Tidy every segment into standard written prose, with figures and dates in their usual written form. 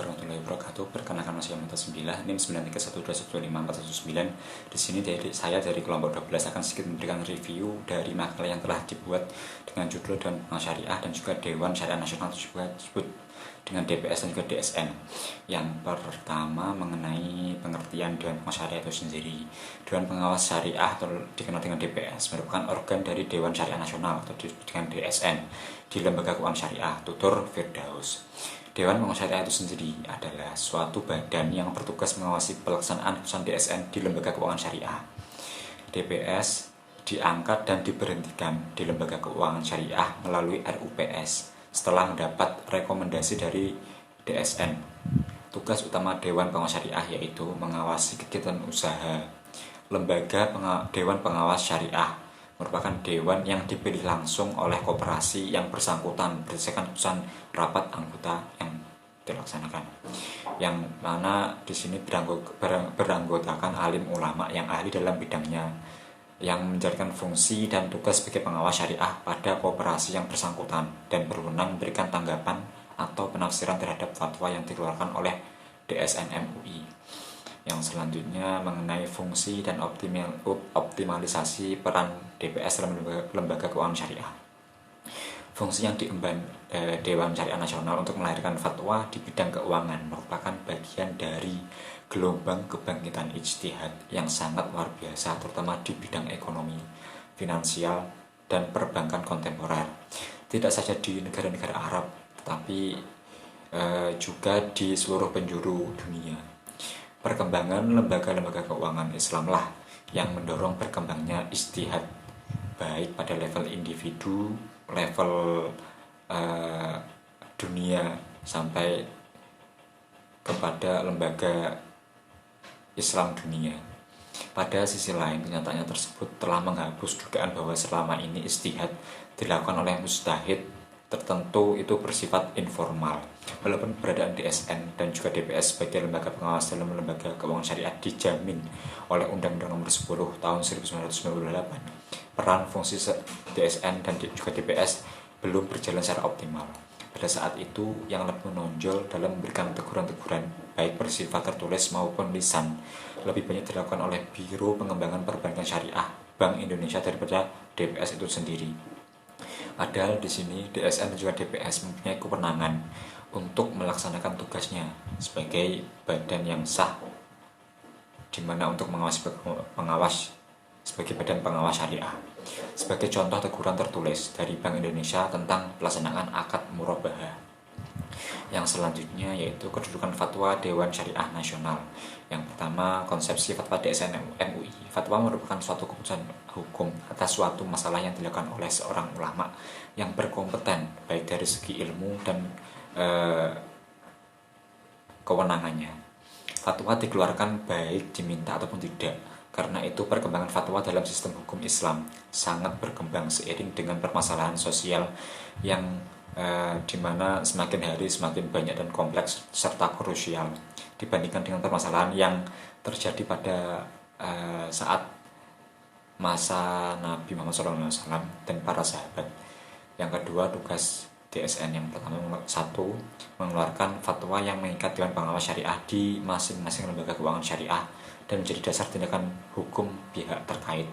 warahmatullahi wabarakatuh. Perkenalkan Mas Yamata 9, NIM 931215419. Di sini saya dari kelompok 12 akan sedikit memberikan review dari makalah yang telah dibuat dengan judul Dewan Pengawas Syariah dan juga Dewan Syariah Nasional, juga disebut dengan DPS dan juga DSN. Yang pertama mengenai pengertian Dewan Pengawas Syariah itu sendiri. Dewan Pengawas Syariah atau dikenal dengan DPS merupakan organ dari Dewan Syariah Nasional atau dengan DSN di Lembaga Keuangan Syariah. Tutur Firdaus. Dewan Pengawas Syariah itu sendiri adalah suatu badan yang bertugas mengawasi pelaksanaan putusan DSN di Lembaga Keuangan Syariah. DPS diangkat dan diberhentikan di Lembaga Keuangan Syariah melalui RUPS setelah mendapat rekomendasi dari DSN. Tugas utama Dewan Pengawas Syariah yaitu mengawasi kegiatan usaha. Dewan Pengawas Syariah merupakan dewan yang dipilih langsung oleh koperasi yang bersangkutan berdasarkan keputusan rapat anggota yang dilaksanakan, yang mana di sini beranggotakan alim ulama yang ahli dalam bidangnya, yang menjalankan fungsi dan tugas sebagai pengawas syariah pada koperasi yang bersangkutan dan berwenang memberikan tanggapan atau penafsiran terhadap fatwa yang dikeluarkan oleh DSN MUI. Yang selanjutnya mengenai fungsi dan optimalisasi peran DPS dalam lembaga keuangan syariah. Fungsi yang diemban Dewan Syariah Nasional untuk melahirkan fatwa di bidang keuangan merupakan bagian dari gelombang kebangkitan ijtihad yang sangat luar biasa, terutama di bidang ekonomi, finansial, dan perbankan kontemporer. Tidak saja di negara-negara Arab, tetapi juga di seluruh penjuru dunia. Perkembangan lembaga-lembaga keuangan Islamlah yang mendorong berkembangnya ijtihad, baik pada level individu, level dunia, sampai kepada lembaga Islam dunia. Pada sisi lain, kenyataannya tersebut telah menghapus dugaan bahwa selama ini ijtihad dilakukan oleh mujtahid tertentu itu bersifat informal. Walaupun keberadaan DSN dan juga DPS sebagai lembaga pengawas dalam lembaga keuangan syariah dijamin oleh Undang-Undang Nomor 10 Tahun 1998, peran fungsi DSN dan juga DPS belum berjalan secara optimal. Pada saat itu, yang lebih menonjol dalam memberikan teguran-teguran, baik bersifat tertulis maupun lisan, lebih banyak dilakukan oleh Biro Pengembangan Perbankan Syariah Bank Indonesia daripada DPS itu sendiri. Padahal di sini DSN dan juga DPS mempunyai kewenangan untuk melaksanakan tugasnya sebagai badan yang sah, di mana untuk pengawas sebagai badan pengawas syariah. Sebagai contoh teguran tertulis dari Bank Indonesia tentang pelaksanaan akad murabahah. Yang selanjutnya yaitu kedudukan fatwa Dewan Syariah Nasional. Yang pertama, konsepsi fatwa DSN MUI. Fatwa merupakan suatu keputusan hukum atas suatu masalah yang dilakukan oleh seorang ulama yang berkompeten baik dari segi ilmu dan kewenangannya. Fatwa dikeluarkan baik diminta ataupun tidak. Karena itu perkembangan fatwa dalam sistem hukum Islam sangat berkembang seiring dengan permasalahan sosial yang dimana semakin hari semakin banyak dan kompleks serta krusial dibandingkan dengan permasalahan yang terjadi pada saat masa Nabi Muhammad SAW dan para sahabat. Yang kedua, tugas DSN yang pertama, satu, mengeluarkan fatwa yang mengikat Dewan Pengawas Syariah di masing-masing lembaga keuangan syariah dan menjadi dasar tindakan hukum pihak terkait.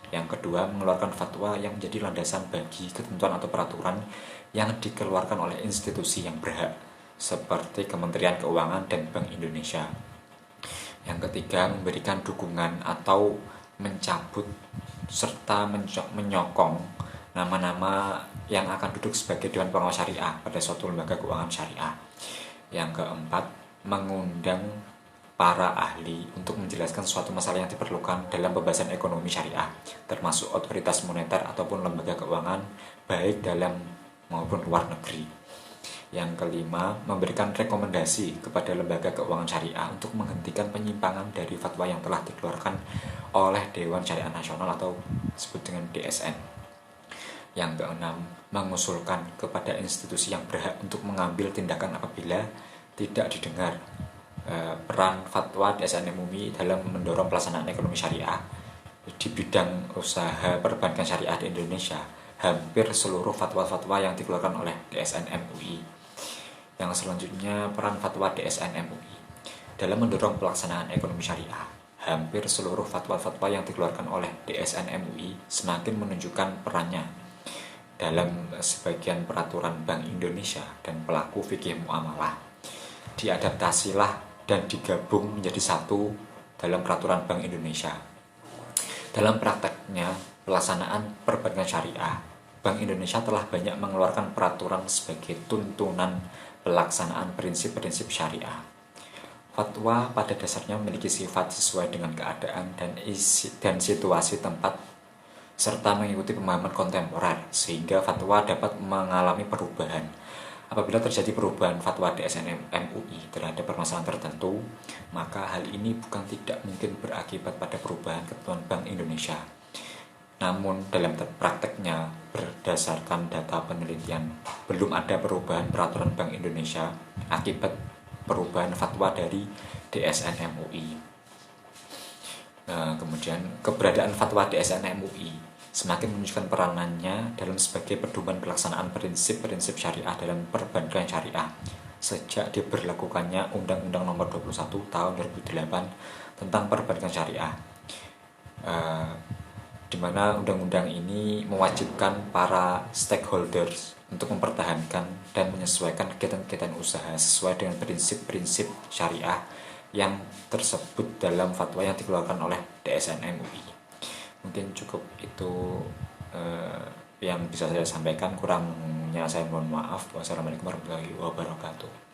Yang kedua, mengeluarkan fatwa yang menjadi landasan bagi ketentuan atau peraturan yang dikeluarkan oleh institusi yang berhak seperti Kementerian Keuangan dan Bank Indonesia. Yang ketiga, memberikan dukungan atau mencabut serta menyokong nama-nama yang akan duduk sebagai Dewan Pengawas Syariah pada suatu lembaga keuangan syariah. Yang keempat, mengundang para ahli untuk menjelaskan suatu masalah yang diperlukan dalam pembahasan ekonomi syariah, termasuk otoritas moneter ataupun lembaga keuangan, baik dalam maupun luar negeri. Yang kelima, memberikan rekomendasi kepada lembaga keuangan syariah untuk menghentikan penyimpangan dari fatwa yang telah dikeluarkan oleh Dewan Syariah Nasional atau disebut dengan DSN. Yang keenam, mengusulkan kepada institusi yang berhak untuk mengambil tindakan apabila tidak didengar peran fatwa DSN MUI dalam mendorong pelaksanaan ekonomi syariah di bidang usaha perbankan syariah di Indonesia. Hampir seluruh fatwa-fatwa yang dikeluarkan oleh DSN MUI Yang selanjutnya, peran fatwa DSN MUI dalam mendorong pelaksanaan ekonomi syariah. Hampir seluruh fatwa-fatwa yang dikeluarkan oleh DSN MUI semakin menunjukkan perannya dalam sebagian peraturan Bank Indonesia dan pelaku fikih muamalah. Diadaptasilah dan digabung menjadi satu dalam peraturan Bank Indonesia. Dalam prakteknya pelaksanaan perbankan syariah, Bank Indonesia telah banyak mengeluarkan peraturan sebagai tuntunan pelaksanaan prinsip-prinsip syariah. Fatwa pada dasarnya memiliki sifat sesuai dengan keadaan dan situasi tempat serta mengikuti pemahaman kontemporer, sehingga fatwa dapat mengalami perubahan. Apabila terjadi perubahan fatwa DSN MUI terhadap permasalahan tertentu, maka hal ini bukan tidak mungkin berakibat pada perubahan ketentuan Bank Indonesia. Namun dalam prakteknya, berdasarkan data penelitian, belum ada perubahan peraturan Bank Indonesia akibat perubahan fatwa dari DSN MUI. Kemudian keberadaan fatwa DSN MUI semakin menunjukkan peranannya dalam sebagai pedoman pelaksanaan prinsip-prinsip syariah dalam perbankan syariah sejak diberlakukannya Undang-Undang Nomor 21 Tahun 2008 tentang perbankan syariah, di mana undang-undang ini mewajibkan para stakeholders untuk mempertahankan dan menyesuaikan kegiatan-kegiatan usaha sesuai dengan prinsip-prinsip syariah yang tersebut dalam fatwa yang dikeluarkan oleh DSN MUI. Mungkin cukup itu yang bisa saya sampaikan, kurangnya saya mohon maaf. Wassalamualaikum warahmatullahi wabarakatuh.